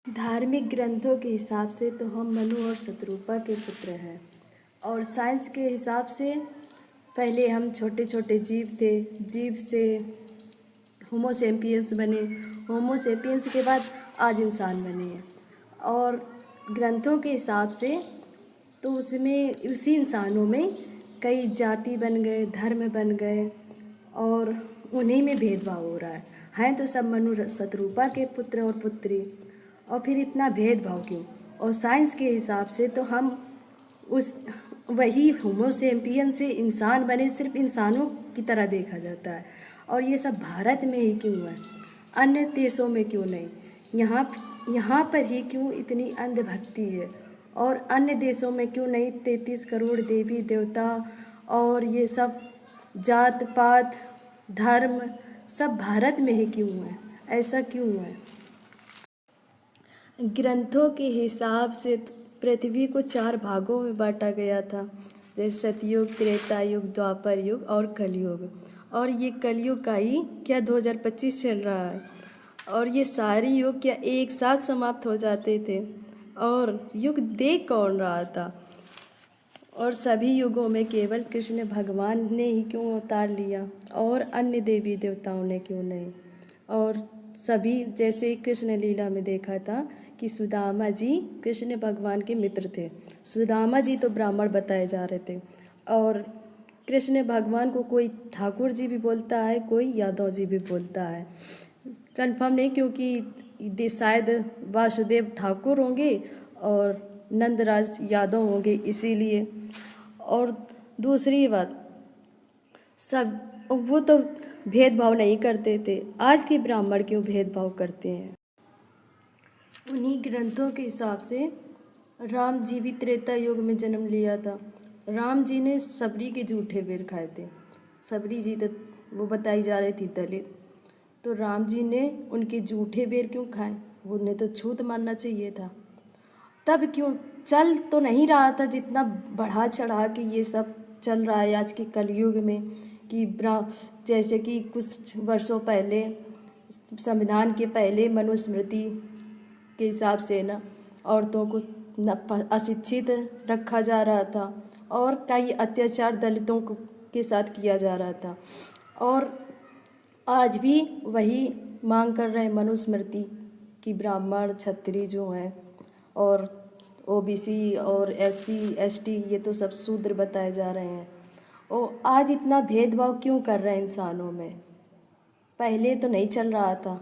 धार्मिक ग्रंथों के हिसाब से तो हम मनु और शतरूपा के पुत्र हैं। और साइंस के हिसाब से पहले हम छोटे छोटे जीव थे, जीव से होमो सेपियंस बने, होमो सेपियंस के बाद आज इंसान बने हैं। और ग्रंथों के हिसाब से तो उसमें उसी इंसानों में कई जाति बन गए, धर्म बन गए और उन्हीं में भेदभाव हो रहा हैं तो सब मनु शतरूपा के पुत्र और पुत्री, और फिर इतना भेदभाव क्यों? और साइंस के हिसाब से तो हम उस वही होमो सेपियन से इंसान बने, सिर्फ इंसानों की तरह देखा जाता है। और ये सब भारत में ही क्यों है, अन्य देशों में क्यों नहीं? यहाँ पर ही क्यों इतनी अंधभक्ति है और अन्य देशों में क्यों नहीं? 33 करोड़ देवी देवता और ये सब जात पात धर्म सब भारत में ही क्यों है? ऐसा क्यों है? ग्रंथों के हिसाब से पृथ्वी को 4 भागों में बांटा गया था, जैसे सतयुग, त्रेता युग, द्वापर युग और कलयुग। और ये कलयुग का ही क्या 2025 चल रहा है। और ये सारे युग क्या एक साथ समाप्त हो जाते थे? और युग देख कौन रहा था? और सभी युगों में केवल कृष्ण भगवान ने ही क्यों अवतार लिया और अन्य देवी देवताओं ने क्यों नहीं? और सभी जैसे कृष्ण लीला में देखा था कि सुदामा जी कृष्ण भगवान के मित्र थे। सुदामा जी तो ब्राह्मण बताए जा रहे थे और कृष्ण भगवान को कोई ठाकुर जी भी बोलता है, कोई यादव जी भी बोलता है। कंफर्म नहीं, क्योंकि शायद वासुदेव ठाकुर होंगे और नंदराज यादव होंगे इसीलिए। और दूसरी बात, सब वो तो भेदभाव नहीं करते थे, आज के ब्राह्मण क्यों भेदभाव करते हैं? उन्हीं ग्रंथों के हिसाब से राम जी भी त्रेता युग में जन्म लिया था। राम जी ने सबरी के जूठे बेर खाए थे। सबरी जी तो वो बताई जा रही थी दलित, तो राम जी ने उनके जूठे बेर क्यों खाए? उन्हें तो छूत मानना चाहिए था। तब क्यों चल तो नहीं रहा था जितना बढ़ा चढ़ा के ये सब चल रहा है आज के कलयुग में, कि जैसे कि कुछ वर्षों पहले संविधान के पहले मनुस्मृति के हिसाब से ना औरतों को अशिक्षित रखा जा रहा था और कई अत्याचार दलितों के साथ किया जा रहा था। और आज भी वही मांग कर रहे हैं मनुस्मृति कि ब्राह्मण क्षत्रिय जो हैं और ओबीसी और एससी एसटी ये तो सब शूद्र बताए जा रहे हैं। और आज इतना भेदभाव क्यों कर रहे हैं इंसानों में? पहले तो नहीं चल रहा था।